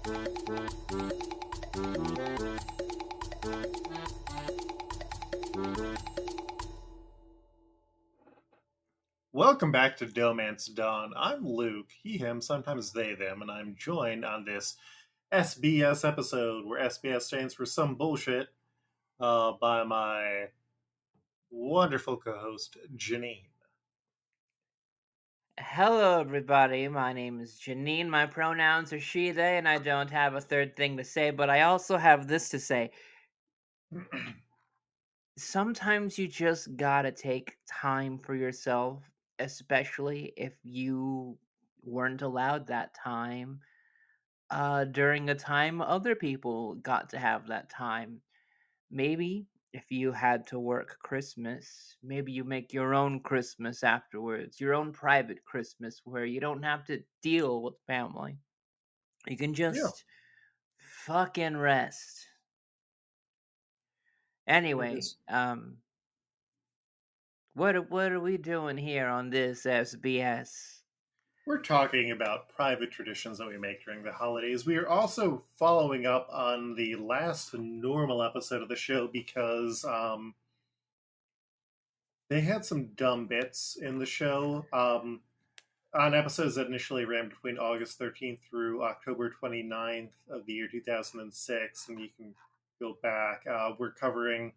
Welcome back to DohMance Dawn. I'm Luke, he, him, sometimes they, them, and I'm joined on this SBS episode, where SBS stands for some bullshit, by my wonderful co host, Janine. Hello, everybody. My name is Janine. My pronouns are she, they, and I don't have a third thing to say, but I also have this to say. Sometimes you just gotta take time for yourself, especially if you weren't allowed that time during a time other people got to have that time. Maybe if you had to work Christmas, maybe you make your own Christmas afterwards, your own private Christmas where you don't have to deal with family. You can Yeah, just fucking rest. we're Anyway, just what are we doing here on this SBS? we're talking about private traditions that we make during the holidays. We are also following up on the last normal episode of the show because they had some dumb bits in the show. On episodes that initially ran between August 13th through October 29th of the year 2006, and you can go back. We're covering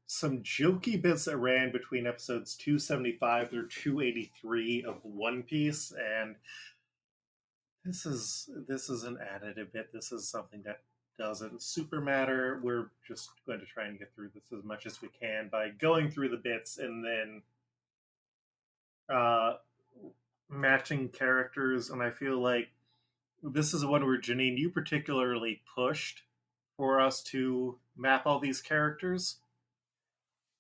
some jokey bits that ran between episodes 275 through 283 of One Piece, and this is an additive bit. This is something that doesn't super matter. We're just going to try and get through this as much as we can by going through the bits and then uh, matching characters. And I feel like this is one where Janine, you particularly pushed for us to map all these characters.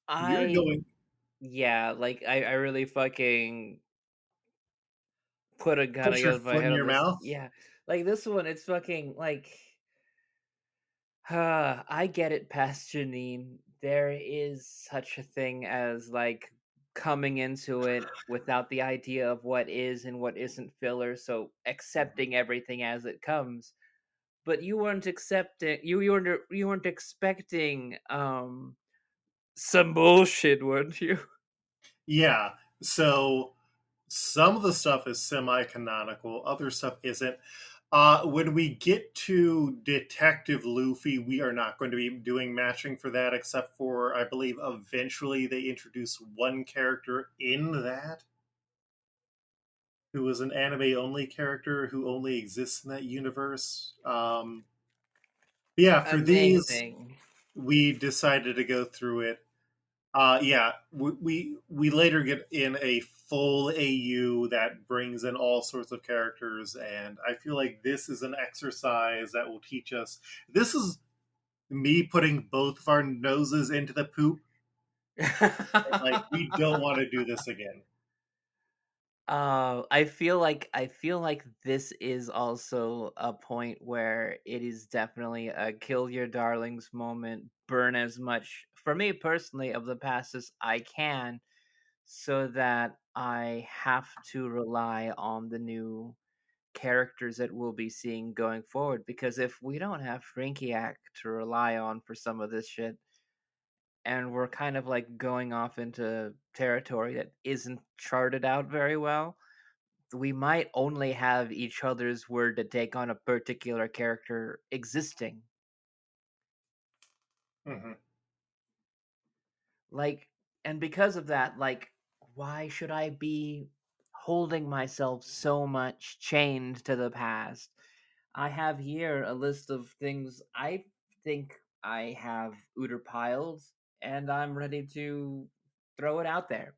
You're I going yeah, I really fucking put a gun put your against my foot in head on your this. mouth. Yeah. Like this one, it's fucking like I get it, past Janine. There is such a thing as like coming into it without the idea of what is and what isn't filler, so accepting everything as it comes. But you weren't accepting you weren't expecting some bullshit, weren't you? Yeah. So some of the stuff is semi-canonical, other stuff isn't. When we get to Detective Luffy, we are not going to be doing matching for that, except for I believe eventually they introduce one character in that who was an anime only character who only exists in that universe. Yeah, for these, Amazing. we decided to go through it. Yeah, we later get in a full AU that brings in all sorts of characters, and I feel like this is an exercise that will teach us. This is me putting both of our noses into the poop. Like we don't want to do this again. I feel like this is also a point where it is definitely a kill your darlings moment. Burn as much for me personally of the past as I can, so that I have to rely on the new characters that we'll be seeing going forward. Because if we don't have Frinkiac to rely on for some of this shit, and we're kind of like going off into territory that isn't charted out very well, we might only have each other's word to take on a particular character existing. Hmm. Like, and because of that, like, why should I be holding myself so much chained to the past? I have here a list of things I think I have piled, and I'm ready to throw it out there.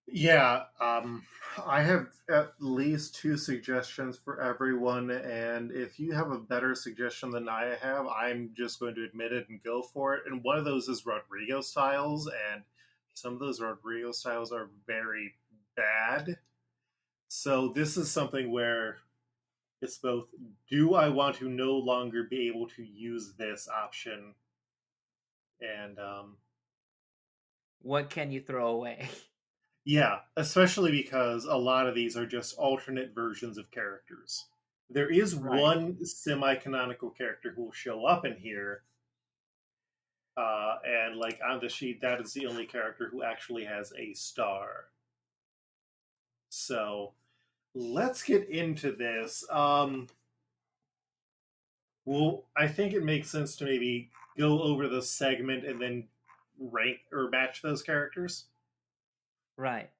Yeah, I have at least two suggestions for everyone, and if you have a better suggestion than I have, I'm just going to admit it and go for it. And one of those is Rodrigo styles, and some of those Rodrigo styles are very bad. So this is something where it's both, do I want to no longer be able to use this option? And What can you throw away? yeah, especially because a lot of these are just alternate versions of characters. There is Right. one semi-canonical character who will show up in here, and like on the sheet, that is the only character who actually has a star. So let's get into this. Well, I think it makes sense to maybe go over the segment and then rank or match those characters, Right.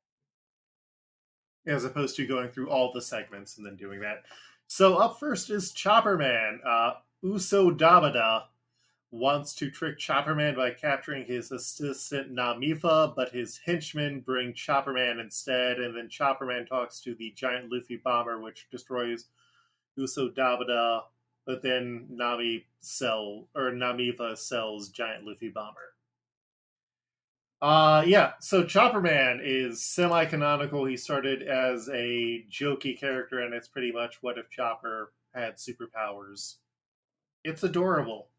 as opposed to going through all the segments and then doing that. So up first is Chopperman. Uso Dabada wants to trick Chopperman by capturing his assistant Namifa, but his henchmen bring Chopperman instead, and then Chopperman talks to the giant Luffy bomber, which destroys Uso Dabada, but then Namifa sells giant Luffy bomber. Yeah, so Chopperman is semi-canonical. He started as a jokey character, and it's pretty much what if Chopper had superpowers. It's adorable.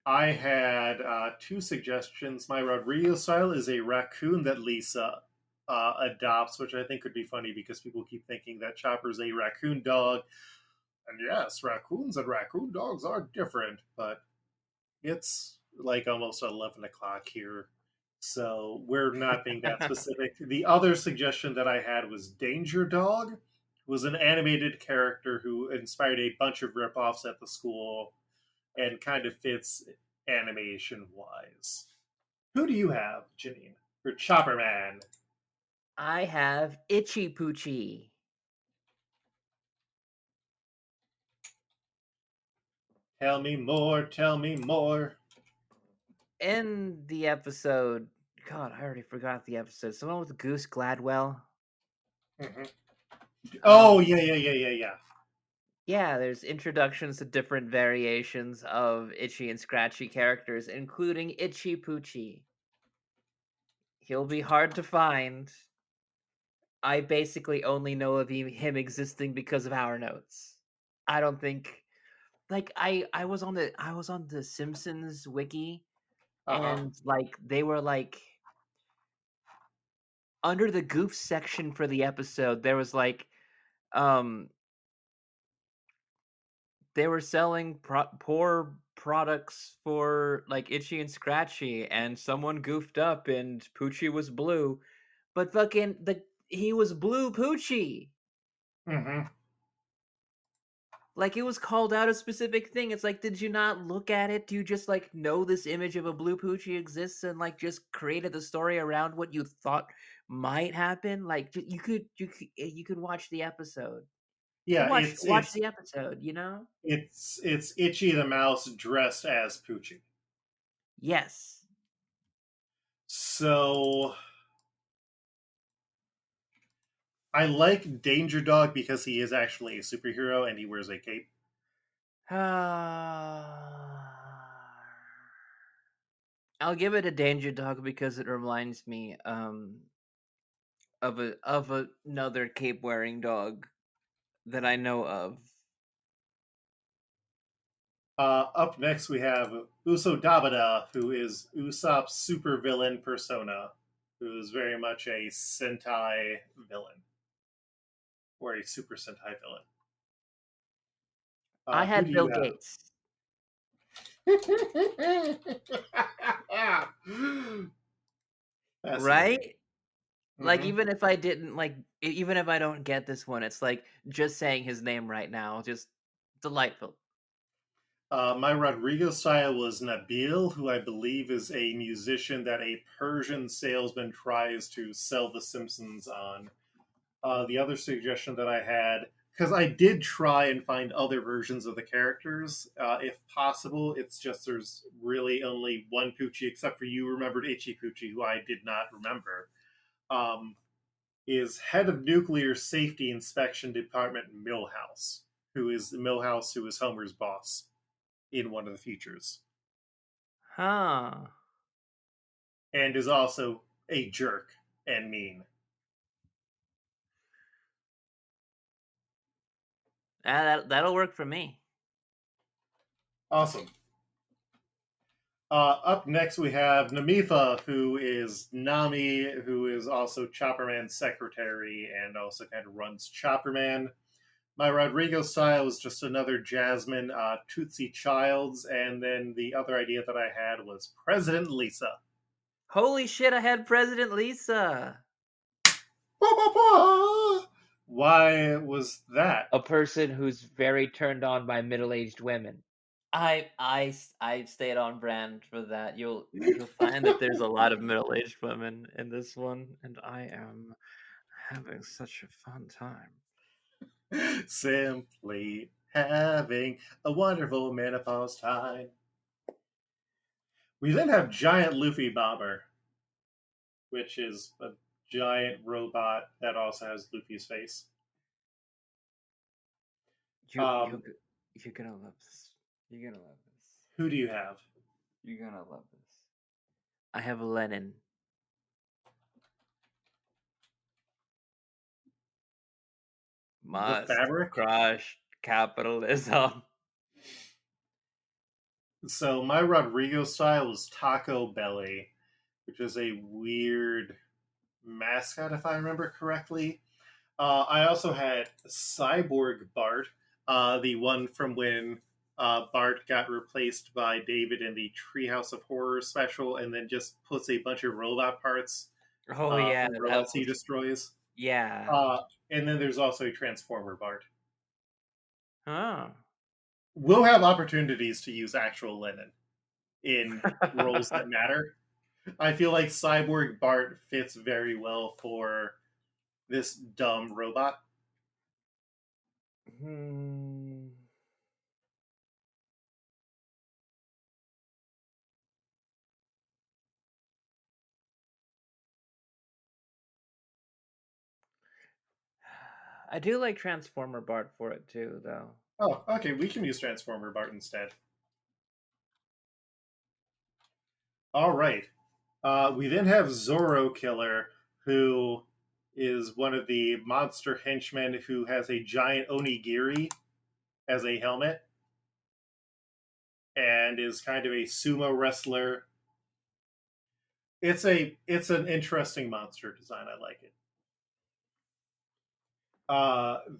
I had two suggestions. My Rodrigo style is a raccoon that Lisa adopts, which I think could be funny because people keep thinking that Chopper's a raccoon dog. And yes, raccoons and raccoon dogs are different, but it's like almost 11 o'clock here. So we're not being that specific. The other suggestion that I had was Danger Dog, was an animated character who inspired a bunch of ripoffs at the school and kind of fits animation wise. Who do you have, Janine, for Chopper Man? I have Itchy Poochie. Tell me more, tell me more. In the episode, God, I already forgot the episode. Someone with Goose Gladwell. Mm-hmm. Oh, Um, yeah, yeah, yeah, yeah, yeah. yeah, there's introductions to different variations of Itchy and Scratchy characters, including Itchy Poochie. He'll be hard to find. I basically only know of him existing because of our notes. I don't think like I was on the Simpsons wiki, Uh huh. and like they were like under the goof section for the episode there was like um they were selling poor products for like Itchy and Scratchy, and someone goofed up and Poochie was blue, but fucking the he was Blue Poochie. Mm-hmm. Like, it was called out a specific thing. It's like, did you not look at it? Do you just like know this image of a Blue Poochie exists and like just created the story around what you thought might happen? Like, you could watch the episode. You Yeah, could watch the episode. You know? it's Itchy the mouse dressed as Poochie. Yes. So I like Danger Dog because he is actually a superhero and he wears a cape. I'll give it a Danger Dog because it reminds me of another cape wearing dog that I know of. Up next, we have Uso Dabada, who is Usopp's supervillain persona, who is very much a Sentai villain, or a Super Sentai villain. I Who had do Bill you have? Gates. Fascinating. Right? Like, Mm-hmm. even if I don't get this one, it's like just saying his name right now, just delightful. My Rodrigo style was Nabil, who I believe is a musician that a Persian salesman tries to sell The Simpsons on. The other suggestion that I had, because I did try and find other versions of the characters, if possible. It's just there's really only one Poochie, except for you remembered Itchy Poochie, who I did not remember. Um, is head of nuclear safety inspection department Millhouse, who is Millhouse, who is Homer's boss in one of the futures, Huh. and is also a jerk and mean. That'll work for me. Awesome. Up next, we have Namifa, who is Nami, who is also Chopperman's secretary and also kind of runs Chopperman. My Rodrigo style is just another Jasmine Tootsie Childs, and then the other idea that I had was President Lisa. Holy shit, I had President Lisa. Why was that? A person who's very turned on by middle-aged women. I stayed on brand for that. You'll find that there's a lot of middle-aged women in this one, and I am having such a fun time. Simply having a wonderful menopause time. We then have Giant Luffy Bomber, which is a giant robot that also has Luffy's face. You you you're gonna love this. You're gonna love this. Who do you have? You're gonna love this. I have Lenin. The Must fabric? crush capitalism. So my Rodrigo style is Taco Belly, which is a weird mascot, if I remember correctly. I also had Cyborg Bart, the one from when Bart got replaced by David in the Treehouse of Horror special, and then just puts a bunch of robot parts Oh yeah, from the that robots he was destroys. yeah. And then there's also a Transformer Bart. Huh. We'll have opportunities to use actual linen in roles that matter. I feel like Cyborg Bart fits very well for this dumb robot. Hmm. I do like Transformer Bart for it too, though. Oh, okay, we can use Transformer Bart instead. All right. We then have Zoro Killer, who is one of the monster henchmen who has a giant onigiri as a helmet and is kind of a sumo wrestler. It's an interesting monster design. I like it.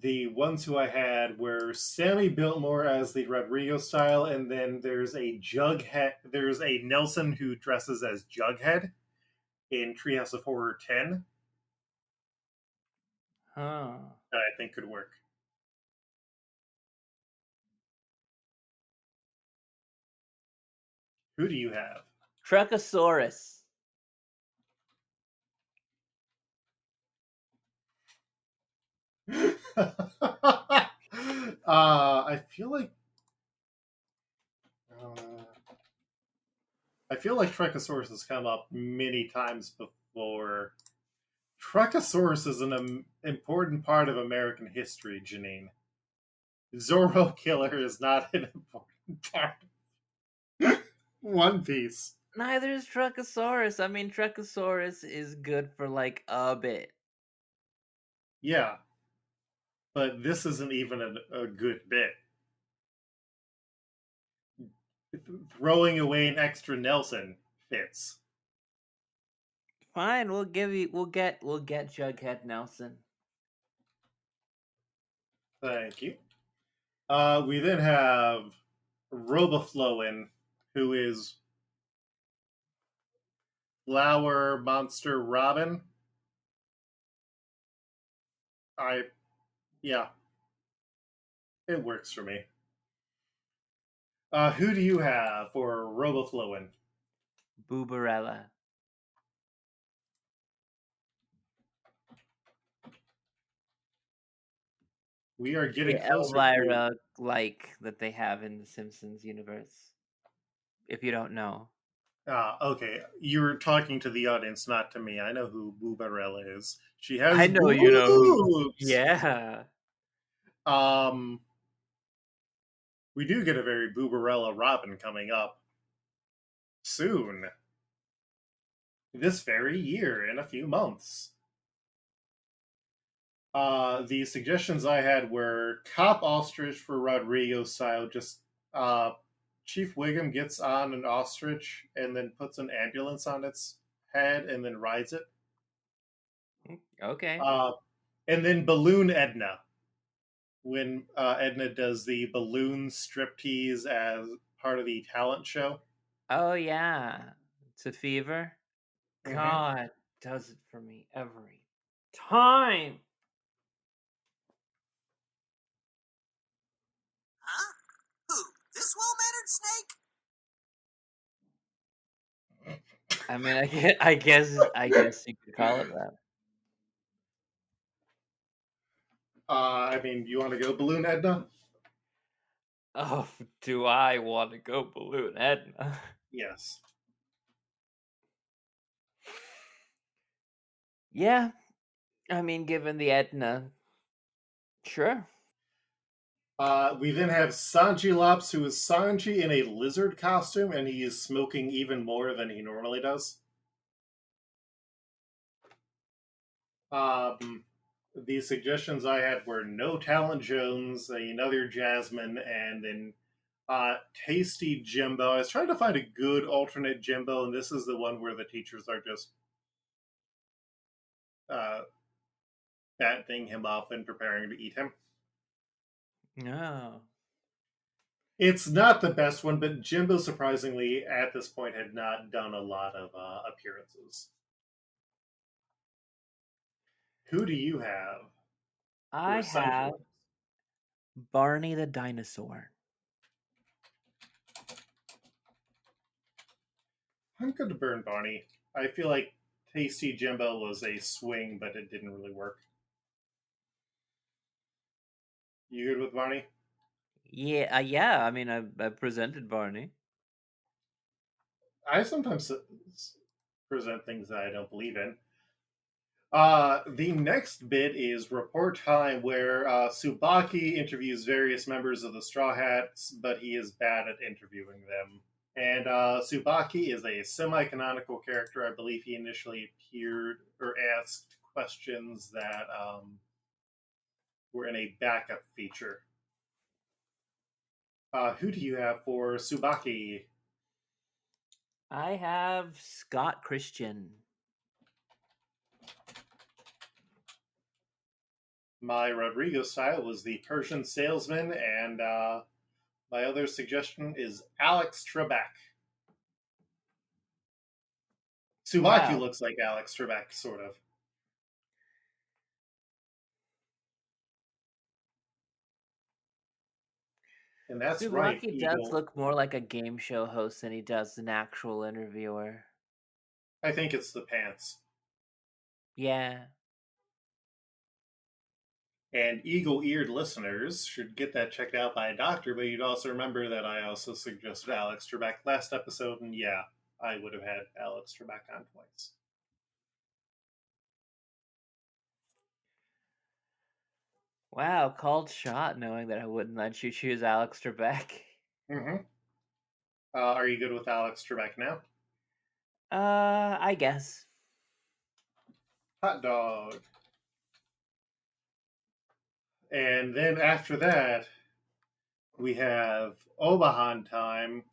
The ones who I had were Sammy Biltmore as the Rodrigo style, and then there's a Jughead. There's a Nelson who dresses as Jughead in Treehouse of Horror 10 Huh. that I think could work. Who do you have? Truckosaurus. I feel like uh, I feel like Truckosaurus has come up many times before. Truckosaurus is an important part of American history, Janine. Zorro Killer is not an important part. One Piece. Neither is Truckosaurus. I mean, Truckosaurus is good for like a bit. Yeah, but this isn't even a good bit. Throwing away an extra Nelson fits. Fine, we'll get Jughead Nelson. Thank you. We then have Robaflowin, who is Flower Monster Robin. I, yeah, it works for me. Who do you have for Robaflowin? Boobarella. We are The getting closer to. Elvira like that they have in the Simpsons universe. If you don't know. Okay, you're talking to the audience, not to me. I know who Boobarella is. She I has know you know who. boobs. Yeah. Um, we do get a very Boobarella Robin coming up soon. This very year, in a few months. The suggestions I had were Cop Ostrich for Rodrigo style, just Chief Wiggum gets on an ostrich and then puts an ambulance on its head and then rides it. Okay. Uh, and then Balloon Edna, when Edna does the balloon striptease as part of the talent show. Oh yeah. It's a fever. Mm-hmm. God does it for me every time. Huh? Who? This well-mannered snake? I mean, I guess you could call it that. I mean, you want to go Balloon Edna? Oh, do I want to go Balloon Edna? Yes. Yeah, I mean, given the Edna, sure. We then have Sanji Lops, who is Sanji in a lizard costume, and he is smoking even more than he normally does. Um, the suggestions I had were No Talent Jones, another Jasmine, and then Tasty Jimbo. I was trying to find a good alternate Jimbo, and this is the one where the teachers are just uh, fattening him up and preparing to eat him. No. It's not the best one, but Jimbo, surprisingly, at this point, had not done a lot of appearances. Who do you have I for Sanji have Lips? Barney the dinosaur. I'm good to burn Barney. I feel like Tasty Jimbo was a swing, but it didn't really work. You good with Barney? Yeah, yeah. I mean, I presented Barney. I sometimes present things that I don't believe in. The next bit is report time, where Tsubaki interviews various members of the Straw Hats, but he is bad at interviewing them. And Tsubaki is a semi canonical character. I believe he initially appeared or asked questions that were in a backup feature. Who do you have for Tsubaki? I have Scott Christian. My Rodrigo style was the Persian salesman, and my other suggestion is Alex Trebek. Tsubaki Wow. looks like Alex Trebek, sort of. And that's right, Tsubaki does Eagle. look more like a game show host than he does an actual interviewer. I think it's the pants. Yeah. And eagle eared listeners should get that checked out by a doctor, but you'd also remember that I also suggested Alex Trebek last episode, and yeah, I would have had Alex Trebek on twice. Wow, called shot knowing that I wouldn't let you choose Alex Trebek. Mm-hmm. Are you good with Alex Trebek now? I guess. Hot dog. And then after that, we have Obahan time,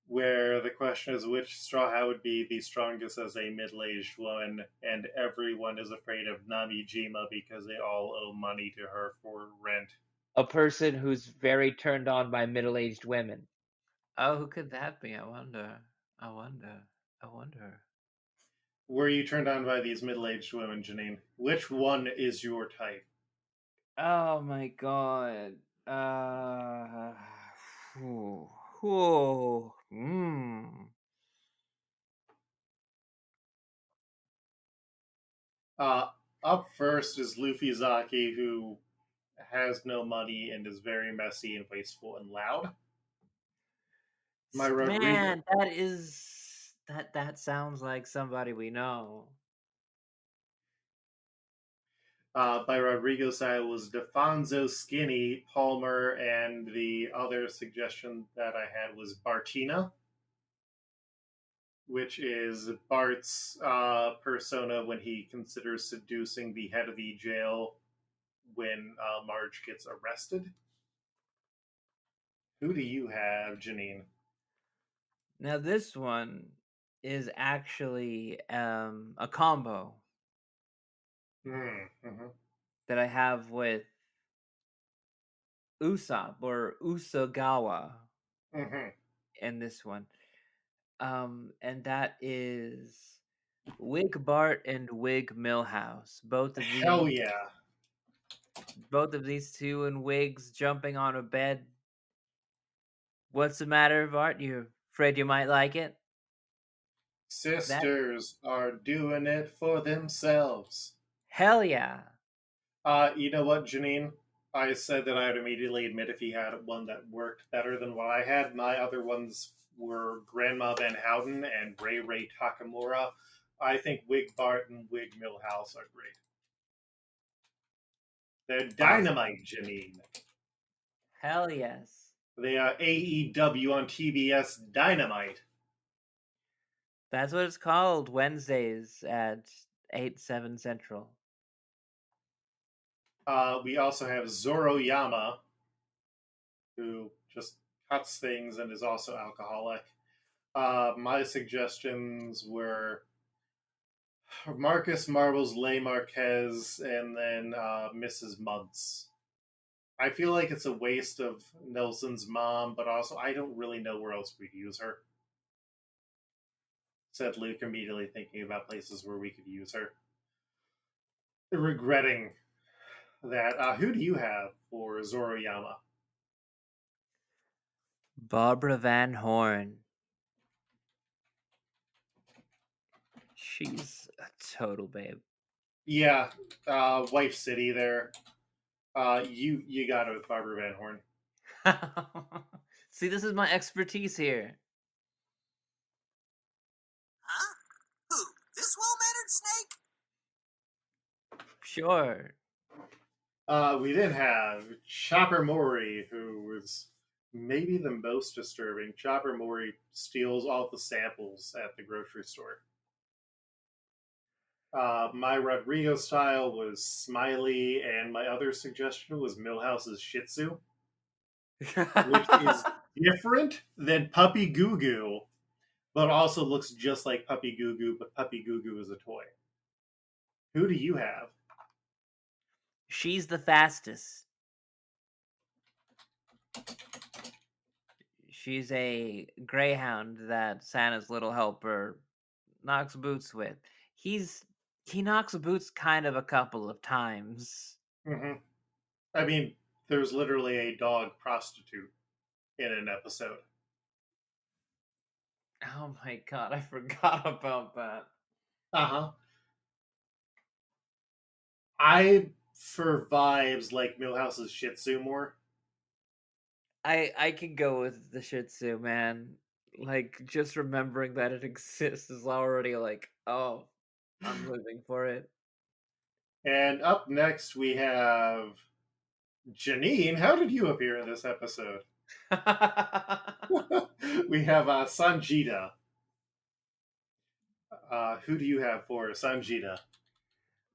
where the question is which Straw Hat would be the strongest as a middle aged woman, and everyone is afraid of Namijima because they all owe money to her for rent. A person who's very turned on by middle-aged women. Oh, who could that be? I wonder. I wonder. I wonder. Were you turned on by these middle aged women, Janine? Which one is your type? Oh my god. Uh. Whew. Whew. Uh, Up first is Luffy Zaki, who has no money and is very messy and wasteful and loud. My Rodrigo. Man, that is that sounds like somebody we know. By Rodrigo side was Defonso Skinny, Palmer, and the other suggestion that I had was Bartina, which is Bart's persona when he considers seducing the head of the jail when Marge gets arrested. Who do you have, Janine? Now this one is actually a combo Mm-hmm. that I have with Usopp or Usagawa Mm-hmm. in this one. And that is Wig Bart and Wig Millhouse. Hell yeah. Both of these two in wigs jumping on a bed. What's the matter, Bart? You afraid you might like it? That Sisters are doing it for themselves. hell yeah. You know what, Janine? I said that I would immediately admit if he had one that worked better than what I had. My other ones were Grandma Van Houten and Ray Ray Takamura. I think Wig Bart and Wig Millhouse are great. They're Awesome. dynamite, Janine. Hell yes. They are AEW on TBS Dynamite. That's what it's called Wednesdays at 8, 7 Central. We also have Zoroyama, who just cuts things and is also alcoholic. My suggestions were Marcus Marvel's Lay Marquez and then Mrs. Muntz. I feel like it's a waste of Nelson's mom, but also I don't really know where else we'd use her. Said Luke, immediately thinking about places where we could use her. Regretting that. Who do you have for Zoroyama? Barbara Van Horn. She's a total babe. Yeah, Wife City there. You got it with Barbara Van Horn. See, this is my expertise here. Huh? Who? This well-mannered snake? Sure. We then have Chopper Mori, who was maybe the most disturbing. Chopper Mori steals all the samples at the grocery store. My Rodrigo style was Smiley, and my other suggestion was Millhouse's Shih Tzu, which is different than Puppy Goo Goo, but also looks just like Puppy Goo Goo, but Puppy Goo Goo is a toy. Who do you have? She's the fastest. She's a greyhound that Santa's little helper knocks boots with. He knocks boots kind of a couple of times. Mm-hmm. I mean, there's literally a dog prostitute in an episode. Oh my god, I forgot about that. Uh-huh. I, for vibes, like Millhouse's Shih Tzu more. I can go with the Shih Tzu, man. Like just remembering that it exists is already like, oh, I'm living for it. And up next we have Janine. How did you appear in this episode? We have Sanjita. Who do you have for Sanjita?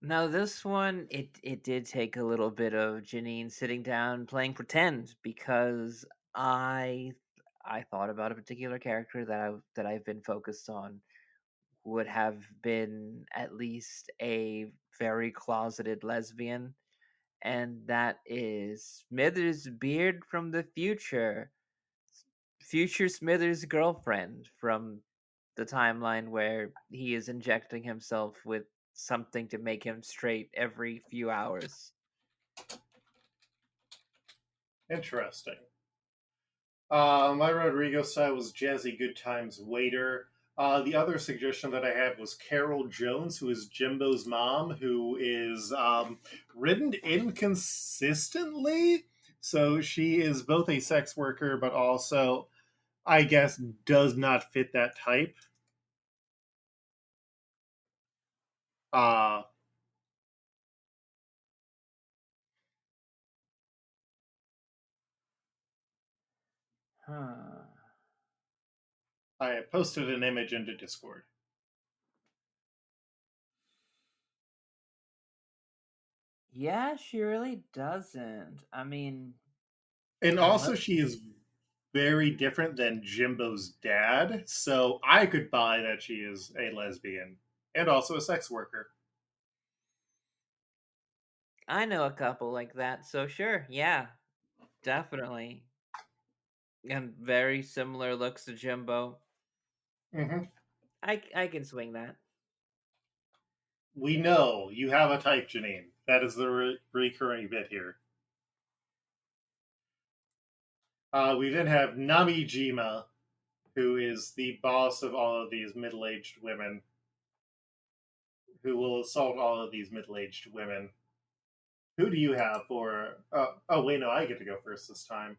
Now this one, it did take a little bit of Janine sitting down playing pretend because I I thought about a particular character that I've been focused on would have been at least a very closeted lesbian, and that is Smithers Beard from the future Smithers' girlfriend from the timeline where he is injecting himself with something to make him straight every few hours. Interesting. My Rodrigo style was Jazzy Good Times Waiter. The other suggestion that I had was Carol Jones, who is Jimbo's mom, who is written inconsistently. So she is both a sex worker, but also, I guess, does not fit that type. Uh, Huh. I posted an image into Discord. Yeah, she really doesn't. I mean, And also, unless she is very different than Jimbo's dad, so I could buy that she is a lesbian and also a sex worker. I know a couple like that, so sure, yeah, definitely. And very similar looks to Jimbo. Mm-hmm. I can swing that. We know you have a type, Janine. That is the recurring bit here. We then have Namijima, who is the boss of all of these middle-aged women, who will assault all of these middle-aged women. Who do you have for? Oh wait, no, I get to go first this time.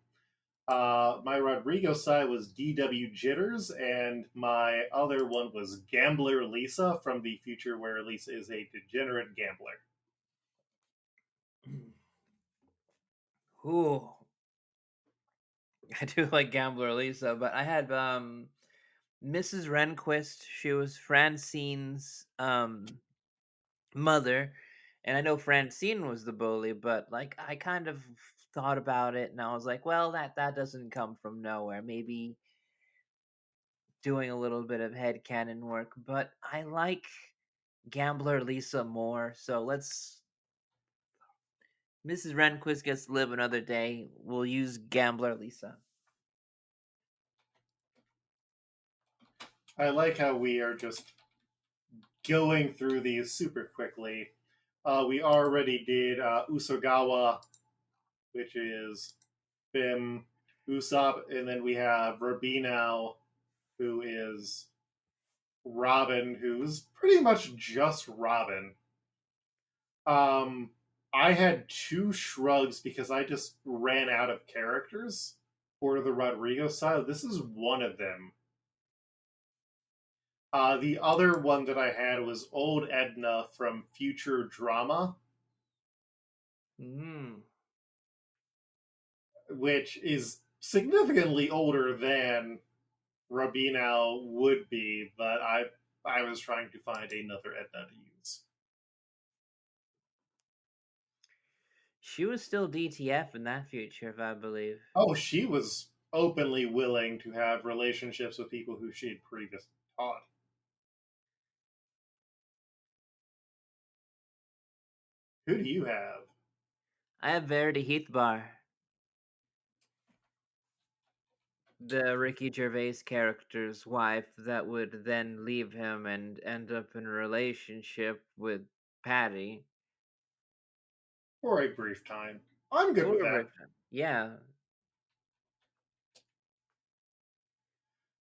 My Rodrigo side was DW Jitters, and my other one was Gambler Lisa from the future where Lisa is a degenerate gambler. Ooh, I do like Gambler Lisa, but I had Mrs. Renquist. She was Francine's mother, and I know Francine was the bully, but like I kind of thought about it, and I was like, well, that doesn't come from nowhere. Maybe doing a little bit of headcanon work, but I like Gambler Lisa more. So let's. Mrs. Renquist gets to live another day. We'll use Gambler Lisa. I like how we are just going through these super quickly. We already did Usagawa, which is Bim Usopp, and then we have Rabinau, who is Robin, who's pretty much just Robin. Um, I had two shrugs because I just ran out of characters for the Rodrigo side. This is one of them. The other one that I had was Old Edna from Future Drama, Mm. which is significantly older than Rabinau would be, but I was trying to find another Edna to use. She was still DTF in that future, I believe. Oh, she was openly willing to have relationships with people who she had previously taught. Who do you have? I have Verity Heathbar, the Ricky Gervais character's wife that would then leave him and end up in a relationship with Patty. For a brief time. I'm good with For a that. brief time. Yeah.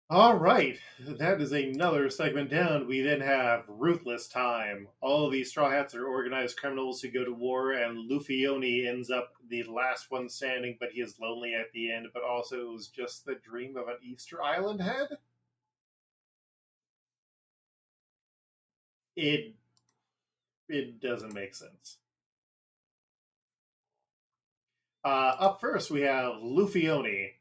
All right, that is another segment down. We then have Ruthless Time. All of these Straw Hats are organized criminals who go to war, and Lufioni ends up the last one standing, but he is lonely at the end, but also it was just the dream of an Easter Island head? It it doesn't make sense. Up first, we have Lufioni.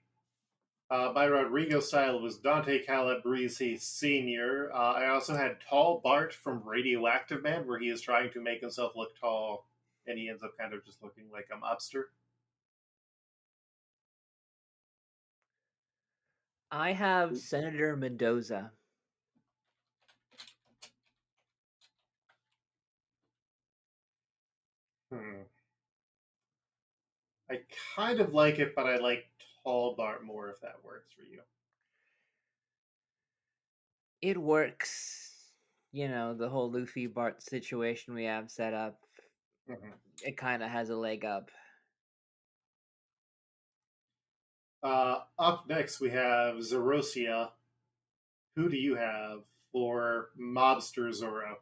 By Rodrigo style was Dante Calabrese Sr. I also had Tall Bart from Radioactive Man, where he is trying to make himself look tall, and he ends up kind of just looking like a mobster. I have Senator Mendoza. Hmm. I kind of like it, but I like Tall Bart more if that works for you. It works. You know, the whole Luffy Bart situation we have set up. Mm-hmm. It kind of has a leg up. Up next, we have Zerosia. Who do you have for Mobster Zoro?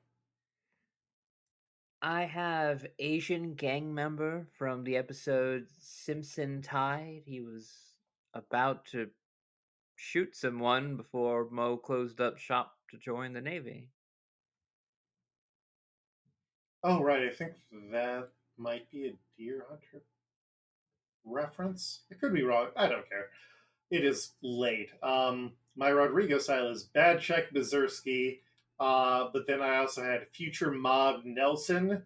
I have Asian gang member from the episode Simpson Tide. He was about to shoot someone before Mo closed up shop to join the Navy. Oh, right. I think that might be a Deer Hunter reference. It could be wrong. I don't care. It is late. My Rodrigo style is Bad Check Bezersky, but then I also had Future Mob Nelson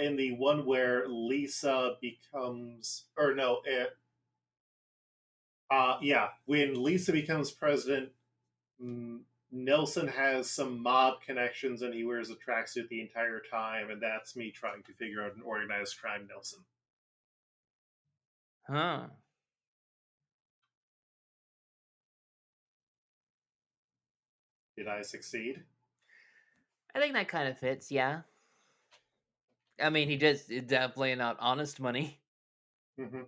in the one where Lisa becomes, or no, Yeah, when Lisa becomes president, Nelson has some mob connections and he wears a tracksuit the entire time, and that's me trying to figure out an organized crime Nelson. Huh. Did I succeed? I think that kind of fits, yeah. I mean, he just definitely not honest money. Mm-hmm.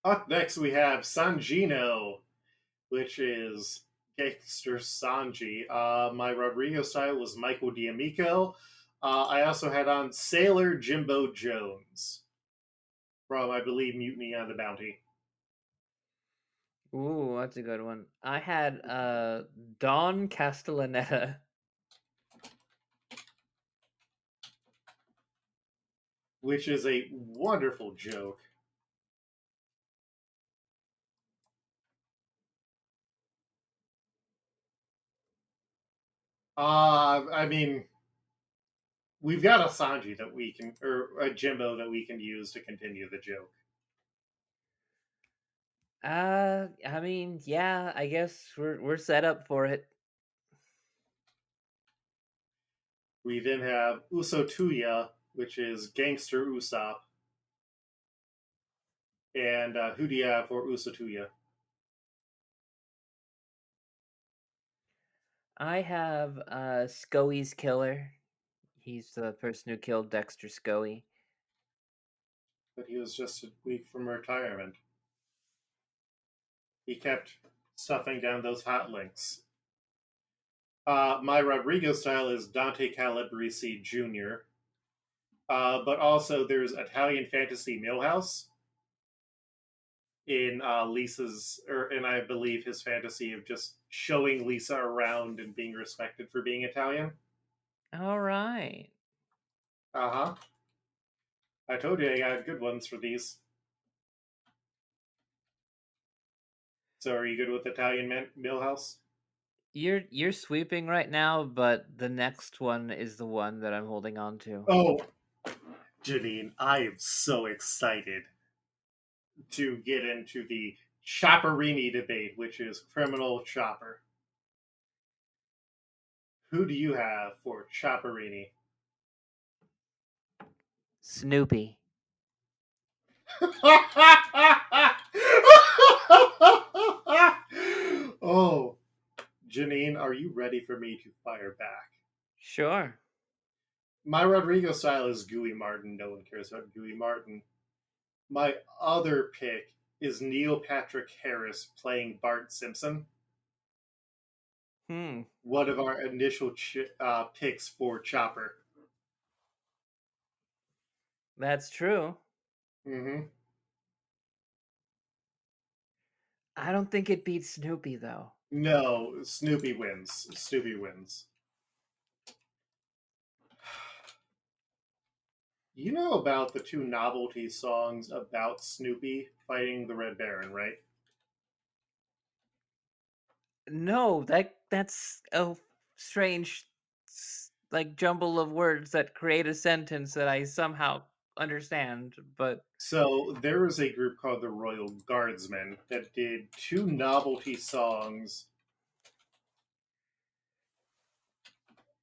Up next, we have Sanjino, which is Gangster Sanji. My Rodrigo style was Michael D'Amico. I also had on Sailor Jimbo Jones from, I believe, Mutiny on the Bounty. Ooh, that's a good one. I had Don Castellaneta. Which is a wonderful joke. I mean, we've got a Sanji that we can, or a Jimbo that we can use to continue the joke. I mean, yeah, I guess we're set up for it. We then have Usotuya, which is Gangster Usopp, and who do you have for Usotuya? I have Scoey's killer. He's the person who killed Dexter Scoey. But he was just a week from retirement. He kept stuffing down those hot links. My Rodrigo style is Dante Calabrese Jr., but also there's Italian Fantasy Millhouse in Lisa's, and I believe his fantasy of just showing Lisa around and being respected for being Italian. All right. Uh huh. I told you I got good ones for these. So are you good with Italian Millhouse? You're sweeping right now, but the next one is the one that I'm holding on to. Oh, Janine, I am so excited to get into the Chopperini debate, which is criminal chopper. Who do you have for Chopperini? Snoopy. Oh, Janine, are you ready for me to fire back? Sure. My Rodrigo style is Gooey Martin. No one cares about Gooey Martin. My other pick is Neil Patrick Harris playing Bart Simpson. One of our initial picks for Chopper. That's true. Mm-hmm. I don't think it beats Snoopy though. No, Snoopy wins. Snoopy wins. You know about the two novelty songs about Snoopy fighting the Red Baron, right? No, that's a strange like jumble of words that create a sentence that I somehow understand, but So there was a group called the Royal Guardsmen that did two novelty songs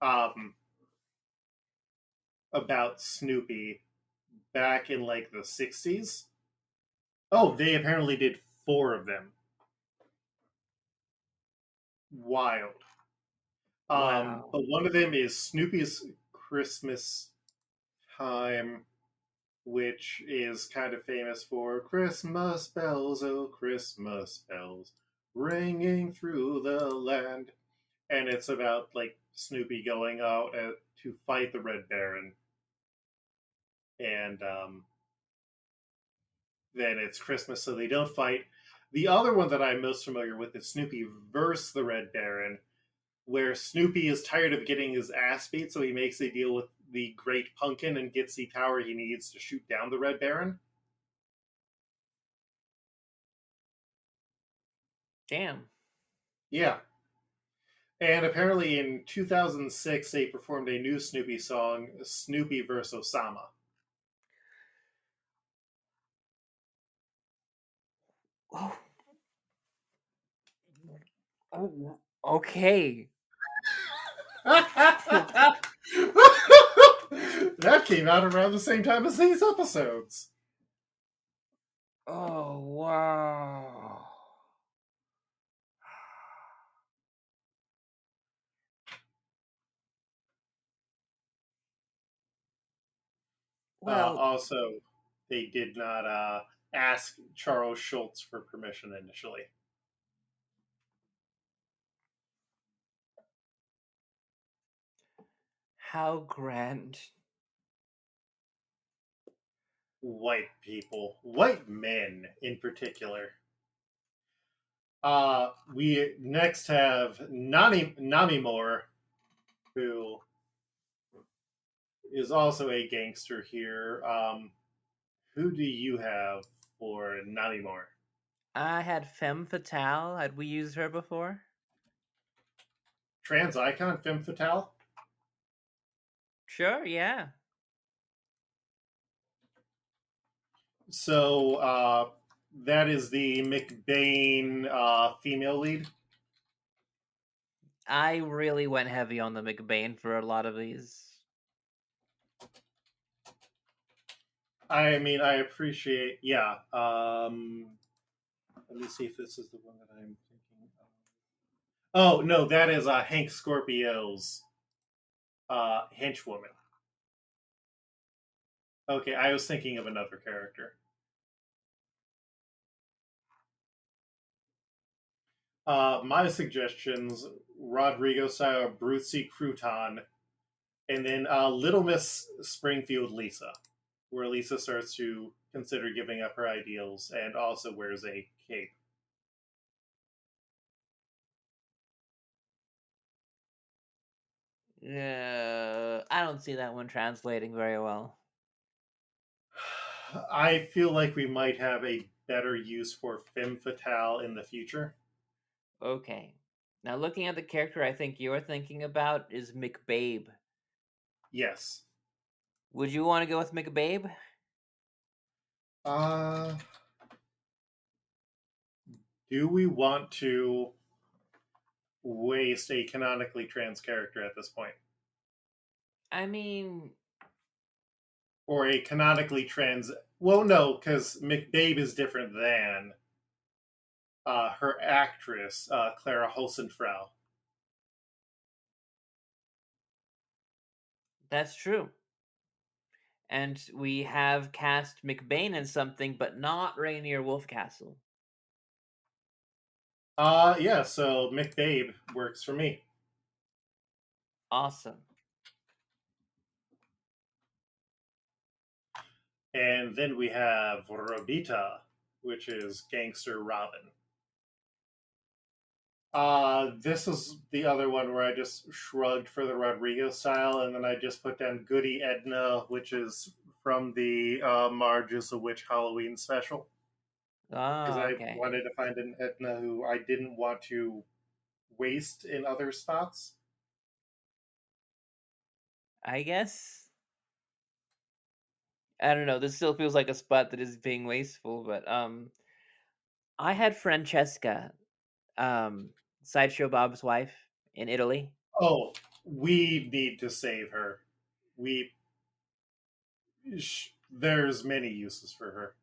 um, about Snoopy back in like the 60s. Oh, they apparently did four of them. Wild. wow. But one of them is Snoopy's Christmas Time, which is kind of famous for Christmas bells, oh Christmas bells, ringing through the land. And it's about like Snoopy going out to fight the Red Baron, and then it's Christmas, so they don't fight. The other one that I'm most familiar with is Snoopy versus the Red Baron, where Snoopy is tired of getting his ass beat, so he makes a deal with the Great Pumpkin and gets the power he needs to shoot down the Red Baron. Damn. Yeah. And apparently in 2006, they performed a new Snoopy song, Snoopy vs. Osama. Oh, oh, okay. That came out around the same time as these episodes. Oh, wow. Well, Also, they did not ask Charles Schultz for permission initially. how grand. White people, white men in particular. We next have Namimore, who is also a gangster here. Who do you have for Namimore? I had Femme Fatale. Had we used her before? Trans icon Femme Fatale? Sure, yeah. So that is the McBain female lead. I really went heavy on the McBain for a lot of these. I mean, I appreciate. Yeah. Let me see if this is the one that I'm thinking of. Oh no, that is Hank Scorpio's henchwoman. Okay, I was thinking of another character. My suggestions: Rodrigo style Brucey Crouton, and then Little Miss Springfield Lisa, where Lisa starts to consider giving up her ideals and also wears a cape. I don't see that one translating very well. I feel like we might have a better use for Femme Fatale in the future. Okay. Now, looking at the character I think you're thinking about is McBabe. Yes. Would you want to go with McBabe? Uh, do we want to waste a canonically trans character at this point? I mean, Or a canonically trans. Well, no, because McBabe is different than her actress, Clara Holzenfrau. that's true. And we have cast McBain in something, but not Rainier Wolfcastle. Yeah, so McBabe works for me. Awesome. And then we have Robita, which is Gangster Robin. This is the other one where I just shrugged for the Rodrigo style, and then I just put down Goody Edna, which is from the Marge is a Witch Halloween special. Because Oh, I okay. wanted to find an Edna who I didn't want to waste in other spots. I guess. I don't know. This still feels like a spot that is being wasteful, but I had Francesca, um, Sideshow Bob's wife in Italy. Oh, we need to save her. We there's many uses for her.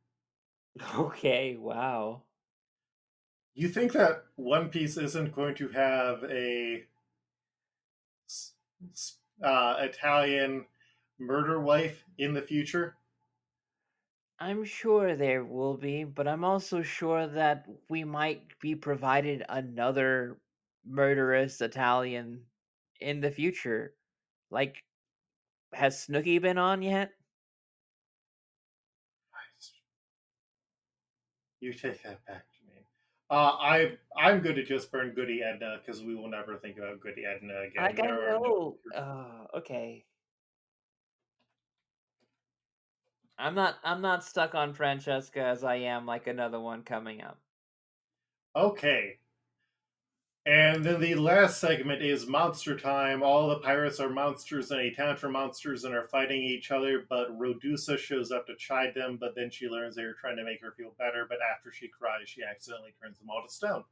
Okay, wow. You think that One Piece isn't going to have a Italian murder wife in the future? I'm sure there will be, but I'm also sure that we might be provided another murderous Italian in the future. Like, has Snooki been on yet? You take that back, Janine. I'm going to just burn Goody Edna because we will never think about Goody Edna again. Like, I There are no. know. Okay. I'm not stuck on Francesca as I am like another one coming up. Okay. And then the last segment is monster time. All the pirates are monsters in a town for monsters and are fighting each other, but Rodusa shows up to chide them, but then she learns they were trying to make her feel better, but after she cries, she accidentally turns them all to stone.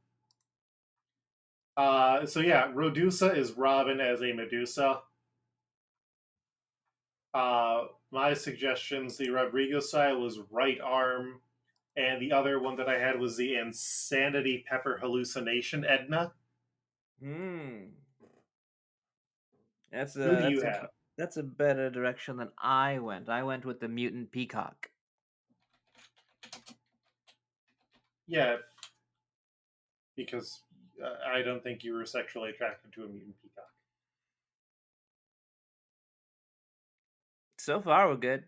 So yeah, Rodusa is Robin as a Medusa. My suggestions, the Rodrigo style was right arm, and the other one that I had was the Insanity Pepper Hallucination Edna. Hmm. That's Who a do you that's a have? that's a better direction than I went. I went with the mutant peacock. Yeah, because I don't think you were sexually attracted to a mutant peacock. So far, we're good.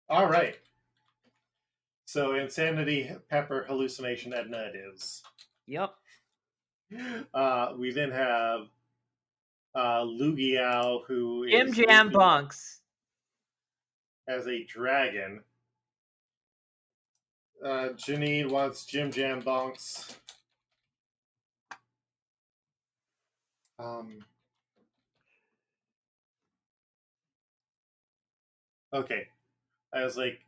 All right. So Insanity Pepper Hallucination Edna it is. Yep. We then have Lugiao, who Jim is Jam Luffy Bonks. as a dragon. Janine wants Jim Jam Bonks. Okay. I was like,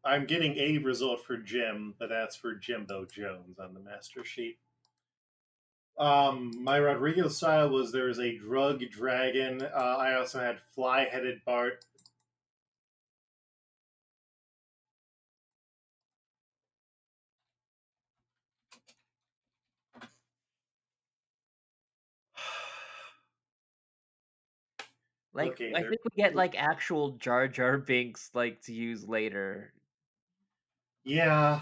I'm getting a result for Jim, but that's for Jimbo Jones on the master sheet. My Rodrigo style was there was a drug dragon. I also had fly headed Bart. Like, Okay, I there. think we get like actual Jar Jar Binks like to use later. Yeah.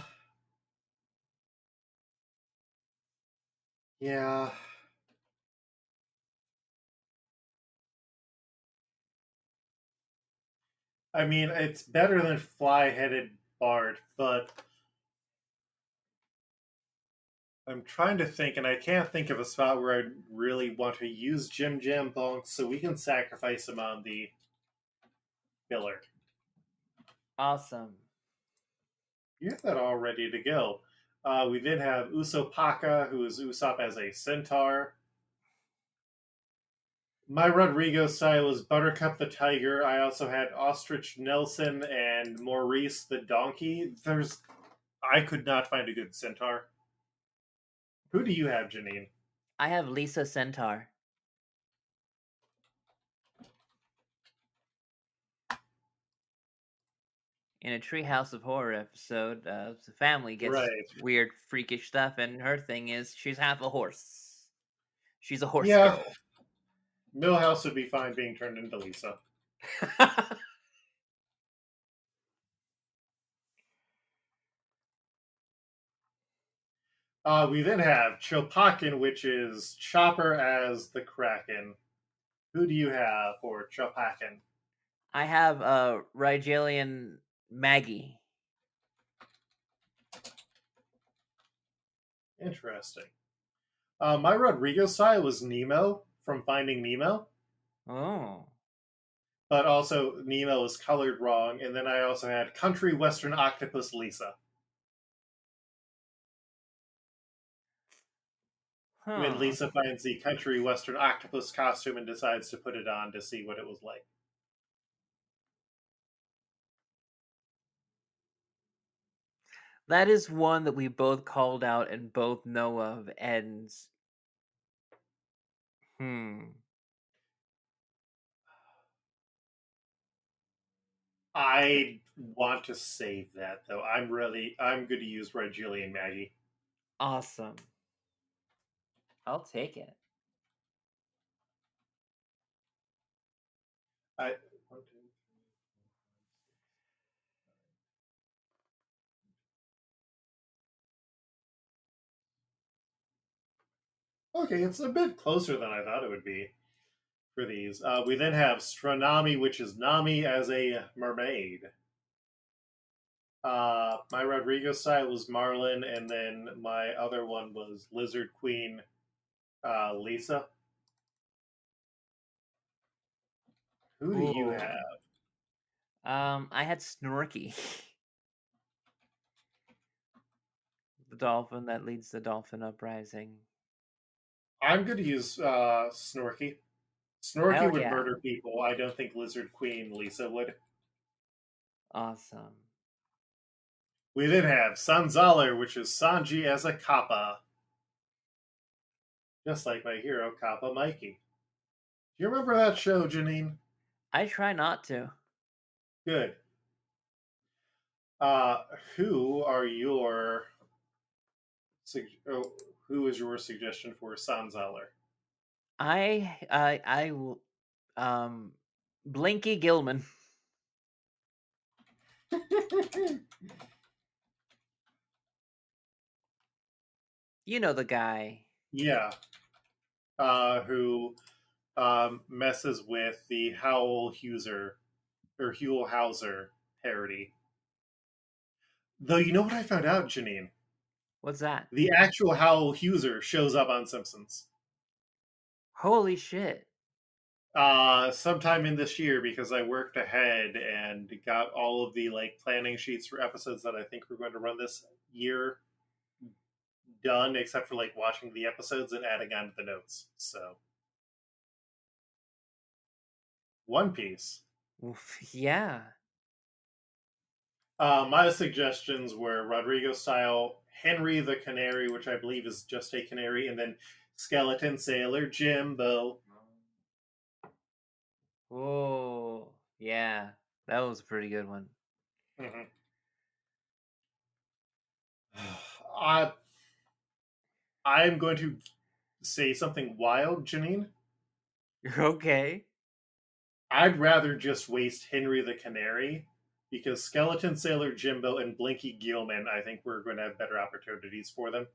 Yeah. I mean, it's better than fly headed Bart, but I'm trying to think, and I can't think of a spot where I really want to use Jim Jam Bonk, so we can sacrifice him on the filler. Awesome. You have that all ready to go. We then have Usopaka, who is Usopp as a centaur. My Rodrigo style was Buttercup the tiger. I also had Ostrich Nelson and Maurice the donkey. I could not find a good centaur. Who do you have, Janine? I have Lisa Centaur. In a Treehouse of Horror episode, the family gets Right. weird, freakish stuff, and her thing is she's half a horse. She's a horse Yeah, girl. Millhouse would be fine being turned into Lisa. We then have Chopakin, which is Chopper as the Kraken. Who do you have for Chopakin? I have Rigelian Maggie. Interesting. My Rodrigo style was Nemo from Finding Nemo, Oh. but also Nemo was colored wrong. And then I also had Country Western Octopus Lisa. When Huh. Lisa finds the Country Western Octopus costume and decides to put it on to see what it was like. That is one that we both called out and both know of, and I want to save that though. I'm going to use Red Julie and Maggie. awesome. I'll take it. I Okay, it's a bit closer than I thought it would be for these. We then have Stronami, which is Nami as a mermaid. My Rodrigo style was Marlin, and then my other one was Lizard Queen Lisa. Who do you Ooh. have? I had Snorky. The dolphin that leads the dolphin uprising. I'm going to use Snorky. Snorky Hell would yeah. murder people. I don't think Lizard Queen Lisa would. Awesome. We then have Sanzaler, which is Sanji as a Kappa. Just like my hero, Kappa Mikey. Do you remember that show, Janine? I try not to. Good. Uh, who are your oh, who is your suggestion for Sanzaler? I will Blinky Gilman. You know the guy. Yeah. Who messes with the Howl Hauser or Huell Hauser parody. Though you know what I found out, Janine? What's that? The actual Howl Hauser shows up on Simpsons. Holy shit. Sometime in this year because I worked ahead and got all of the planning sheets for episodes that I think we're going to run this year done, except for watching the episodes and adding on to the notes. So, One Piece. Yeah. My suggestions were Rodrigo style, Henry the Canary, which I believe is just a canary, and then Skeleton Sailor Jimbo. Whoa. Yeah. That was a pretty good one. Mm-hmm. I I'm going to say something wild, Janine. Okay. I'd rather just waste Henry the Canary because Skeleton Sailor Jimbo and Blinky Gilman, I think we're going to have better opportunities for them.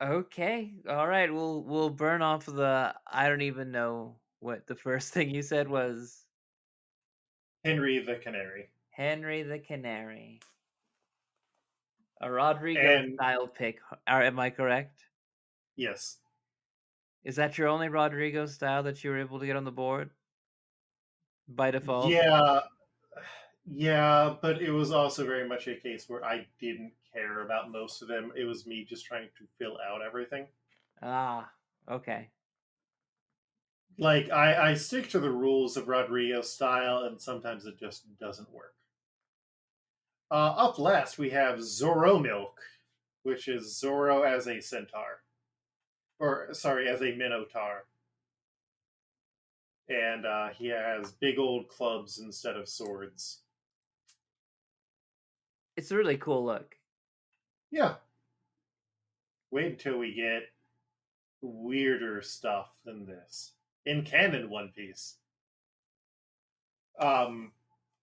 Okay. All right. We'll burn off the I don't even know what the first thing you said was. Henry the Canary. Henry the Canary. A Rodrigo And style pick. Am I correct? yes. Is that your only Rodrigo style that you were able to get on the board by default? Yeah, yeah, but it was also very much a case where I didn't care about most of them. It was me just trying to fill out everything. Ah, okay. I stick to the rules of Rodrigo style, and sometimes it just doesn't work. Up last, we have Zoro Milk, which is Zoro as a centaur. Or, sorry, as a minotaur. And he has big old clubs instead of swords. It's a really cool look. Yeah. Wait until we get weirder stuff than this. In canon One Piece. Um,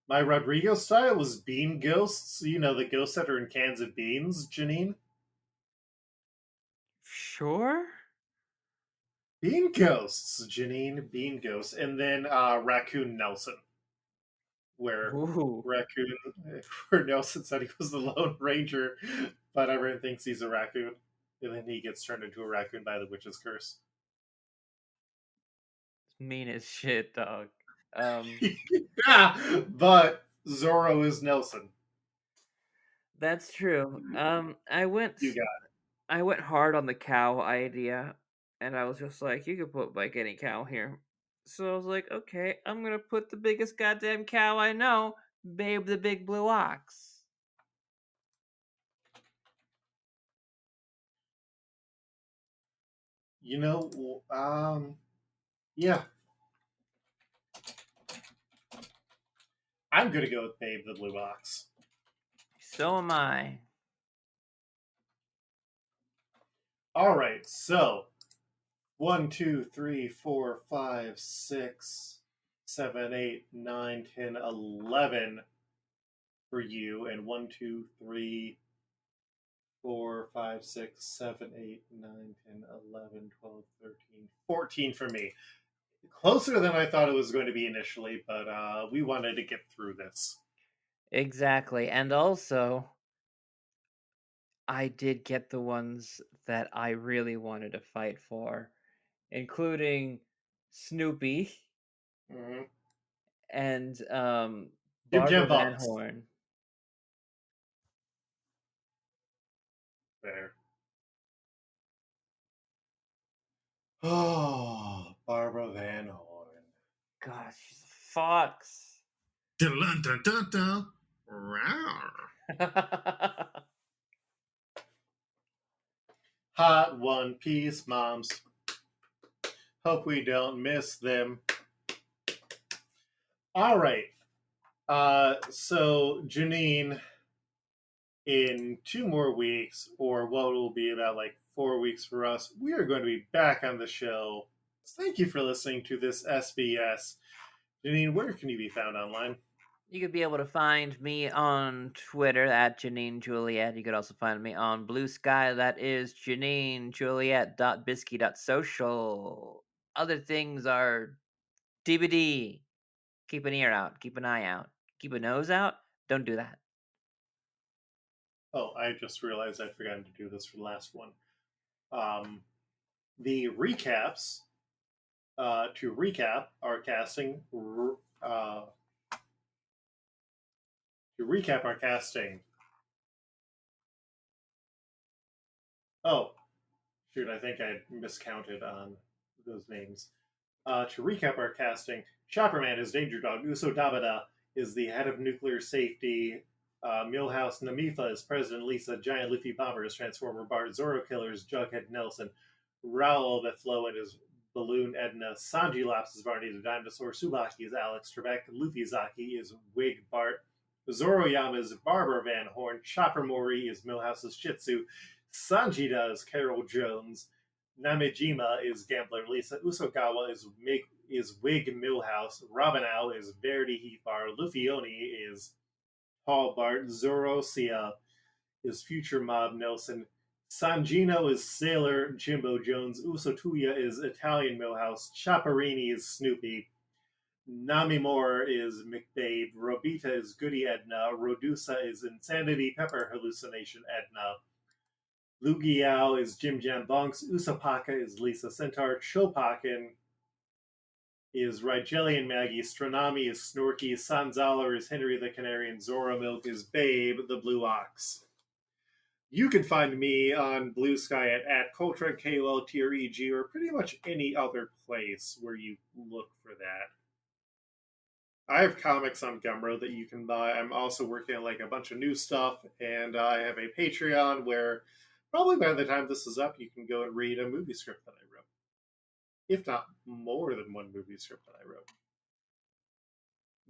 my Rodrigo style was bean ghosts. You know, the ghosts that are in cans of beans, Janine? Sure. Bean ghosts, Janine. Bean ghosts. And then Raccoon Nelson, where Ooh. Raccoon, where Nelson said he was the Lone Ranger, but everyone thinks he's a raccoon. And then he gets turned into a raccoon by the witch's curse. Mean as shit, dog. Yeah, but Zoro is Nelson. That's true. I went You got I went hard on the cow idea, and I was just like, you could put like any cow here. So I was like, okay, I'm gonna put the biggest goddamn cow I know, Babe the Big Blue Ox. You know, yeah, I'm gonna go with Babe the Blue Ox. So am I. All right, so 1, 2, 3, 4, 5, 6, 7, 8, 9, 10, 11 for you, and 1, 2, 3, 4, 5, 6, 7, 8, 9, 10, 11, 12, 13, 14 for me. Closer than I thought it was going to be initially, but we wanted to get through this. Exactly. And also, I did get the ones that I really wanted to fight for, including Snoopy Mm-hmm. and Jim Barbara Jam Van Boss. Horn. There. Oh, Barbara Van Horn. Gosh, she's a fox. Dun, dun, dun, dun. Rawr. Hot One Piece moms. Hope we don't miss them. All right. So Janine, in 2 more weeks, or what will be about like 4 weeks for us, we are going to be back on the show. Thank you for listening to this SBS. Janine, where can you be found online? You could be able to find me on Twitter at Janine Juliet. You could also find me on Blue Sky. That is JanineJuliet.bisky.social. Other things are DVD. Keep an ear out. Keep an eye out. Keep a nose out. Don't do that. Oh, I just realized I'd forgotten to do this for the last one. The recaps, to recap our casting, Oh, shoot, I think I miscounted on those names. To recap our casting, Chopperman is Danger Dog. Uso Dabada is the head of nuclear safety. Millhouse Namifa is President Lisa. Giant Luffy Bomber is Transformer Bart. Zoro Killer is Jughead Nelson. Raoul Bethloan is Balloon Edna. Sanji Laps is Barney the Dinosaur. Subaki is Alex Trebek. Luffy Zaki is Wig Bart. Zoroyama is Barbara Van Horn. Chopper Mori is Millhouse's Shih Tzu. Sanjita is Carol Jones. Namejima is Gambler Lisa. Usogawa is Wig Millhouse. Robinau is Verity Heathbar. Luffyoni is Paul Bart. Zorosia is Future Mob Nelson. Sanjino is Sailor Jimbo Jones. Usotuya is Italian Millhouse. Chaparini is Snoopy. Namimore is McBabe. Robita is Goody Edna. Rodusa is Insanity Pepper Hallucination Edna. Lugiao is Jim Jam Bunks. Usapaka is Lisa Centaur. Chopakin is Rigelian Maggie. Stronami is Snorky. Sanzalar is Henry the Canary. And Zora Milk is Babe the Blue Ox. You can find me on Blue Sky at Coltrane, KOLTREG, or pretty much any other place where you look for that. I have comics on Gumroad that you can buy. I'm also working on like a bunch of new stuff, and I have a Patreon where probably by the time this is up, you can go and read a movie script that I wrote. If not more than one movie script that I wrote.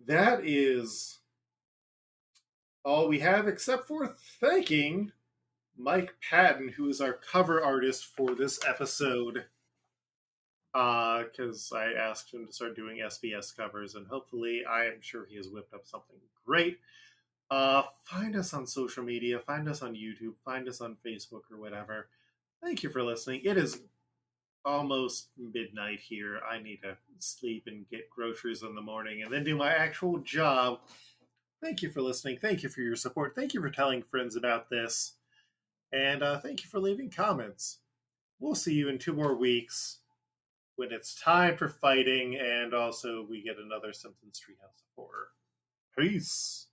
That is all we have, except for thanking Mike Patten, who is our cover artist for this episode. Because I asked him to start doing SBS covers, and hopefully I am sure he has whipped up something great. Find us on social media, find us on YouTube, find us on Facebook or whatever. Thank you for listening. It is almost midnight here. I need to sleep and get groceries in the morning and then do my actual job. Thank you for listening. Thank you for your support. Thank you for telling friends about this. And thank you for leaving comments. We'll see you in 2 more weeks when it's time for fighting, and also we get another Simpsons Treehouse of Horror. Peace!